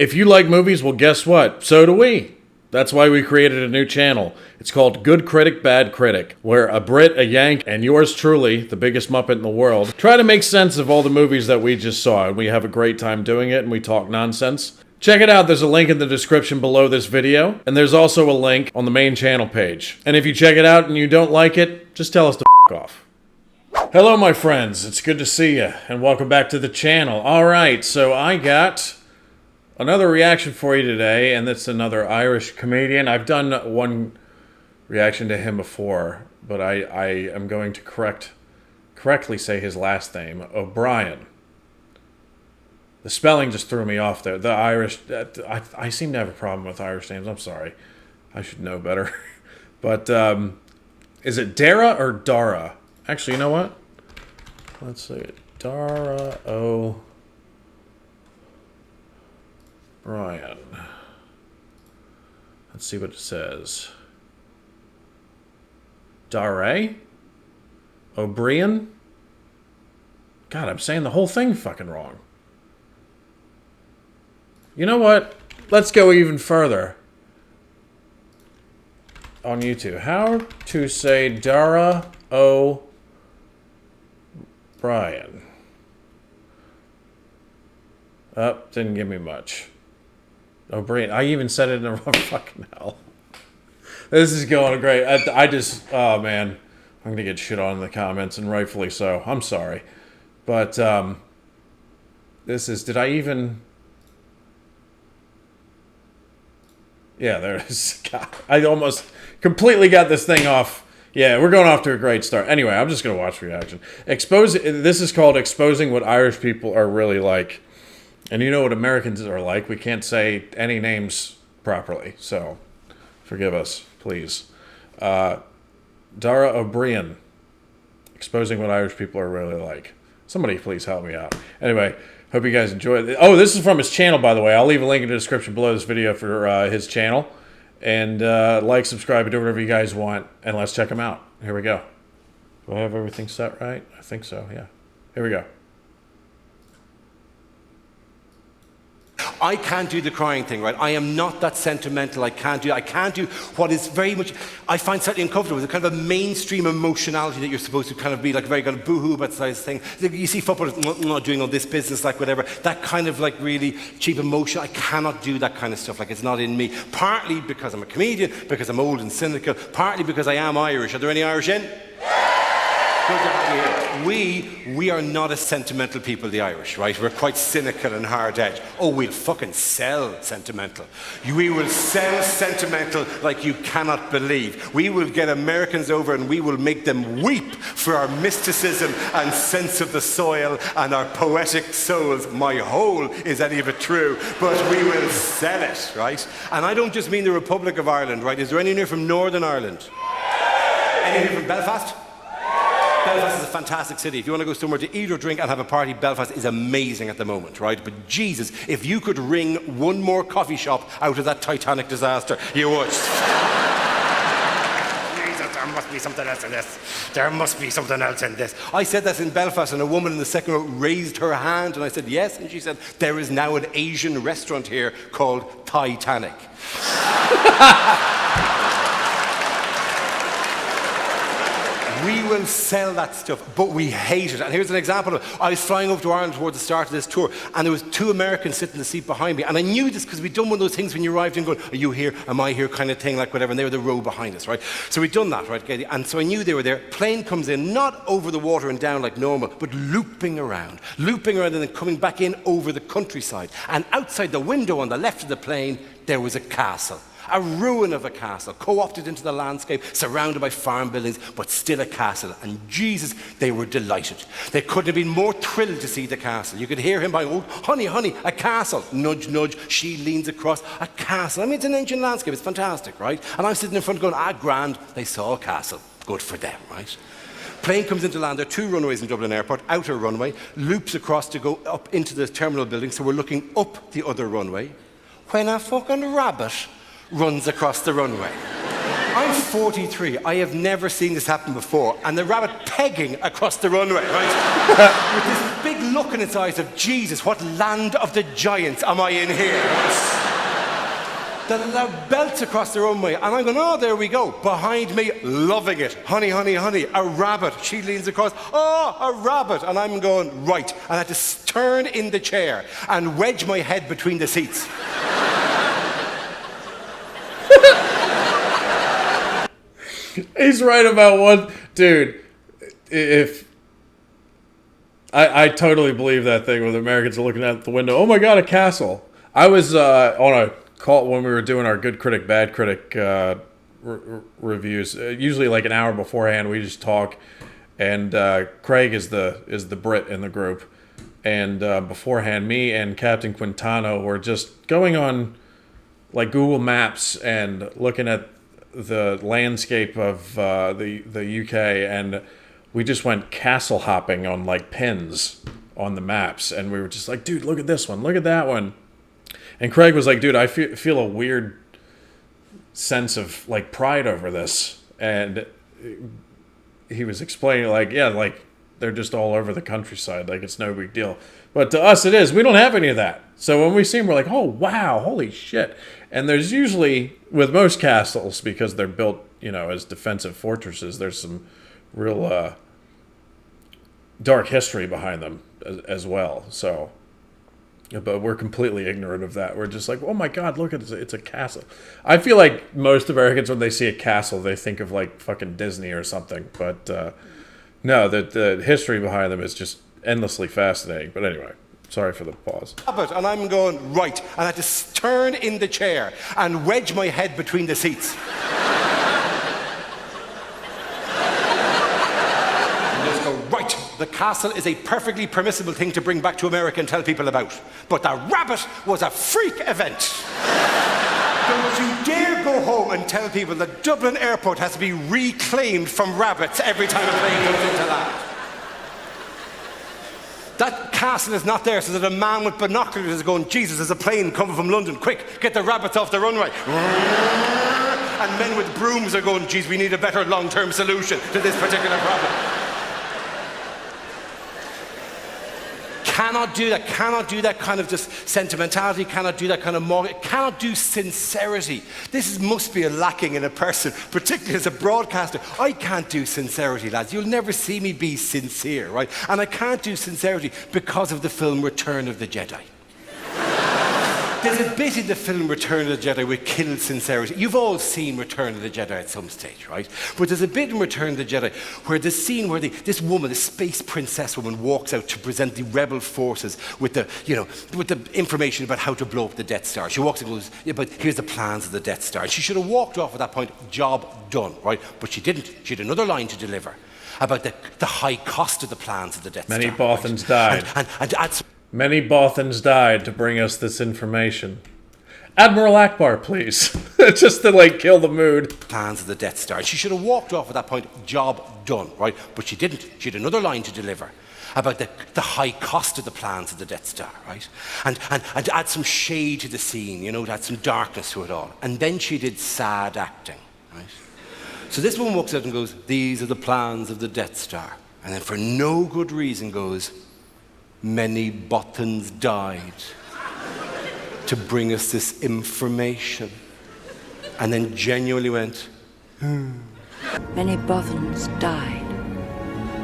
If you like movies, well, guess what? So do we. That's why we created a new channel. It's called Good Critic, Bad Critic, where a Brit, a Yank, and yours truly, the biggest Muppet in the world, try to make sense of all the movies that we just saw. And we have a great time doing it, and we talk nonsense. Check it out. There's a link in the description below this video, and there's also a link on the main channel page. And if you check it out and you don't like it, just tell us to f*** off. Hello, my friends. It's good to see you, and welcome back to the channel. All right, so I got another reaction for you today, and that's another Irish comedian. I've done one reaction to him before, but I am going to correctly say his last name, O'Brien. The spelling just threw me off there. The Irish, I seem to have a problem with Irish names. I'm sorry. I should know better. But is it Dara or Dara? Actually, you know what? Let's see. Dara Ó Briain. Let's see what it says. Dara Ó Briain? God, I'm saying the whole thing fucking wrong. You know what? Let's go even further on YouTube. How to say Dara Ó Briain. Didn't give me much. O'Brien. I even said it in the wrong fucking hell. This is going great. I just, oh man, I'm gonna get shit on in the comments, and rightfully so. I'm sorry, but this is. Did I even? Yeah, there it is. God, I almost completely got this thing off. Yeah, we're going off to a great start. Anyway, I'm just gonna watch reaction. This is called exposing what Irish people are really like. And you know what Americans are like. We can't say any names properly, so forgive us, please. Dara Ó Briain, exposing what Irish people are really like. Somebody please help me out. Anyway, hope you guys enjoy it. Oh, this is from his channel, by the way. I'll leave a link in the description below this video for his channel. And like, subscribe, and do whatever you guys want. And let's check him out. Here we go. Do I have everything set right? I think so, yeah. Here we go. I can't do the crying thing, right? I am not that sentimental. I can't do what is very much, I find slightly uncomfortable with the kind of a mainstream emotionality that you're supposed to kind of be like very kind of boohoo about size thing. You see footballers not doing all this business, like whatever, that kind of like really cheap emotion. I cannot do that kind of stuff. Like it's not in me. Partly because I'm a comedian, because I'm old and cynical, partly because I am Irish. Are there any Irish in? Good to have you here. We are not a sentimental people, the Irish, right? We're quite cynical and hard-edged. Oh, we'll fucking sell sentimental. We will sell sentimental like you cannot believe. We will get Americans over and we will make them weep for our mysticism and sense of the soil and our poetic souls. My hole, is any of it true? But we will sell it, right? And I don't just mean the Republic of Ireland, right? Is there anyone here from Northern Ireland? Anyone here from Belfast? Belfast is a fantastic city. If you want to go somewhere to eat or drink and have a party, Belfast is amazing at the moment, right? But Jesus, if you could wring one more coffee shop out of that Titanic disaster, you would. Jesus, there must be something else in this. There must be something else in this. I said that in Belfast, and a woman in the second row raised her hand, and I said, yes, and she said, there is now an Asian restaurant here called Titanic. We will sell that stuff, but we hate it. And here's an example of it. I was flying over to Ireland towards the start of this tour, and there was two Americans sitting in the seat behind me. And I knew this because we'd done one of those things when you arrived and going, are you here? Am I here? Kind of thing, like whatever. And they were the row behind us, right? So we'd done that, right? And so I knew they were there. Plane comes in, not over the water and down like normal, but looping around and then coming back in over the countryside. And outside the window on the left of the plane, there was a castle. A ruin of a castle, co-opted into the landscape, surrounded by farm buildings, but still a castle. And Jesus, they were delighted. They couldn't have been more thrilled to see the castle. You could hear him going, oh, honey, honey, a castle. Nudge, nudge. She leans across. A castle. I mean, it's an ancient landscape. It's fantastic, right? And I'm sitting in front going, ah, grand. They saw a castle. Good for them, right? Plane comes into land. There are two runways in Dublin Airport. Outer runway, loops across to go up into the terminal building. So we're looking up the other runway. When a fucking rabbit runs across the runway. I'm 43. I have never seen this happen before. And the rabbit pegging across the runway, right? With this big look in its eyes of Jesus, what land of the giants am I in here? The belts across the runway, and I'm going, oh, there we go. Behind me, loving it. Honey, honey, honey, a rabbit. She leans across, oh, a rabbit. And I'm going, right. And I had to turn in the chair and wedge my head between the seats. He's right about one. Dude, if... I totally believe that thing where the Americans are looking out the window. Oh my God, a castle. I was on a call when we were doing our good critic, bad critic reviews. Usually like an hour beforehand, we just talk. And Craig is the Brit in the group. And beforehand, me and Captain Quintano were just going on like Google Maps and looking at the landscape of the UK, and we just went castle hopping on like pins on the maps, and we were just like, dude, look at this one, look at that one. And Craig was like, dude, I feel a weird sense of like pride over this. And he was explaining like, yeah, like they're just all over the countryside, like it's no big deal. But to us it is. We don't have any of that. So when we see them, we're like, oh wow, holy shit. And there's usually, with most castles, because they're built, as defensive fortresses, there's some real dark history behind them as well. So, but we're completely ignorant of that. We're just like, oh my God, look at it, it's a castle. I feel like most Americans, when they see a castle, they think of like fucking Disney or something. But no, the history behind them is just endlessly fascinating. But anyway, sorry for the pause. And I'm going, right. And I had to turn in the chair and wedge my head between the seats. Right, the castle is a perfectly permissible thing to bring back to America and tell people about. But the rabbit was a freak event. Don't you dare go home and tell people that Dublin Airport has to be reclaimed from rabbits every time a plane goes into that. That castle is not there so that a man with binoculars is going, Jesus, there's a plane coming from London, quick, get the rabbits off the runway. And men with brooms are going, geez, we need a better long-term solution to this particular problem. Cannot do that kind of just sentimentality, cannot do that kind of mortgage, cannot do sincerity. This must be a lacking in a person, particularly as a broadcaster. I can't do sincerity, lads. You'll never see me be sincere, right? And I can't do sincerity because of the film Return of the Jedi. There's a bit in the film Return of the Jedi which kills sincerity. You've all seen Return of the Jedi at some stage, right? But there's a bit in Return of the Jedi where the scene where this woman, this space princess woman, walks out to present the rebel forces with the information about how to blow up the Death Star. She walks in and goes, yeah, but here's the plans of the Death Star. And she should have walked off at that point, job done, right? But she didn't. She had another line to deliver about the high cost of the plans of the Death Star. Many Bothans died. And to add some... Many Bothans died to bring us this information. Admiral Akbar, please. Just to, like, kill the mood. Plans of the Death Star. And she should have walked off at that point, job done, right? But she didn't. She had another line to deliver about the high cost of the plans of the Death Star, right? And to add some shade to the scene, to add some darkness to it all. And then she did sad acting, right? So this woman walks out and goes, these are the plans of the Death Star. And then for no good reason goes, many Bothans died to bring us this information. And then genuinely went, Many Bothans died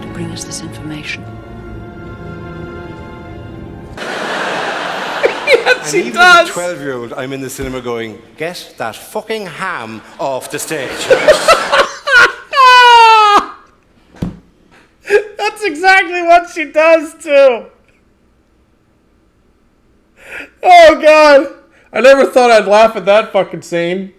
to bring us this information. Yes, and he even does. as a 12-year-old, I'm in the cinema going, get that fucking ham off the stage. That's exactly what she does, too. Oh, God. I never thought I'd laugh at that fucking scene.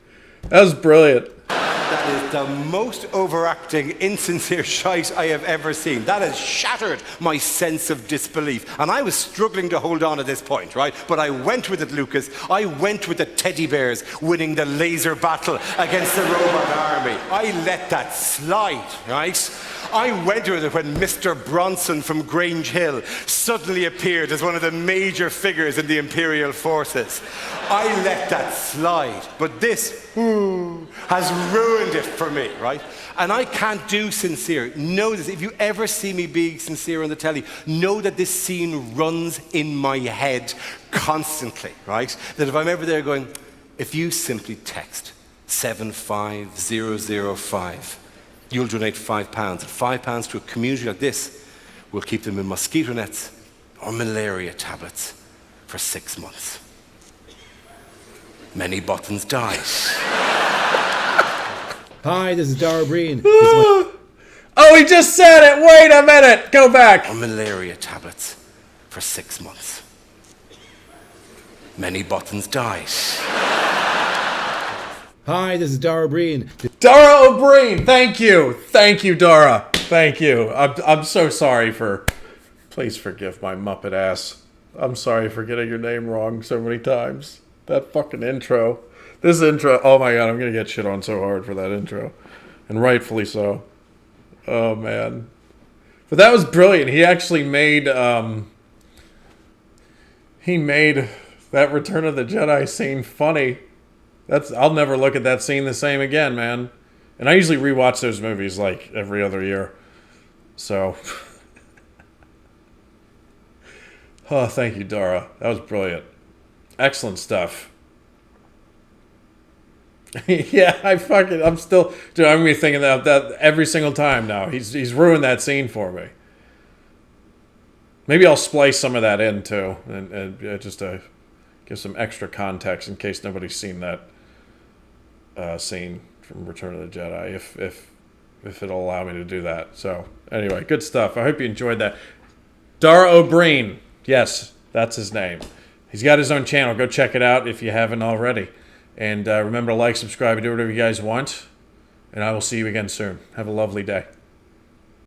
That was brilliant. That is the most overacting, insincere shite I have ever seen. That has shattered my sense of disbelief. And I was struggling to hold on at this point, right? But I went with it, Lucas. I went with the teddy bears winning the laser battle against the robot army. I let that slide, right? I went with it when Mr. Bronson from Grange Hill suddenly appeared as one of the major figures in the Imperial forces. I let that slide. But this has ruined it. shift for me, right? And I can't do sincere. Know this. If you ever see me being sincere on the telly, know that this scene runs in my head constantly, right? That if I'm ever there going, if you simply text 75005, you'll donate £5. And £5 to a community like this will keep them in mosquito nets or malaria tablets for 6 months. Many buttons die. Hi, this is Dara Ó Briain. Oh, he just said it! Wait a minute! Go back! Or malaria tablets for 6 months. Many buttons die. Hi, this is Dara Ó Briain. Dara Ó Briain! Thank you! Thank you, Dara! Thank you. I'm so sorry for... Please forgive my Muppet ass. I'm sorry for getting your name wrong so many times. That fucking intro. This intro, oh my god, I'm gonna get shit on so hard for that intro. And rightfully so. Oh man. But that was brilliant. He actually made, that Return of the Jedi scene funny. I'll never look at that scene the same again, man. And I usually rewatch those movies like every other year. So. Oh, thank you, Dara. That was brilliant. Excellent stuff. Yeah, I'm still, dude, I'm gonna be thinking about that every single time now. He's ruined that scene for me. Maybe I'll splice some of that in too, and just to give some extra context in case nobody's seen that scene from Return of the Jedi, if it'll allow me to do that. So anyway, good stuff. I hope you enjoyed that. Dara Ó Briain, yes, that's his name. He's got his own channel. Go check it out if you haven't already. And remember to like, subscribe, and do whatever you guys want. And I will see you again soon. Have a lovely day.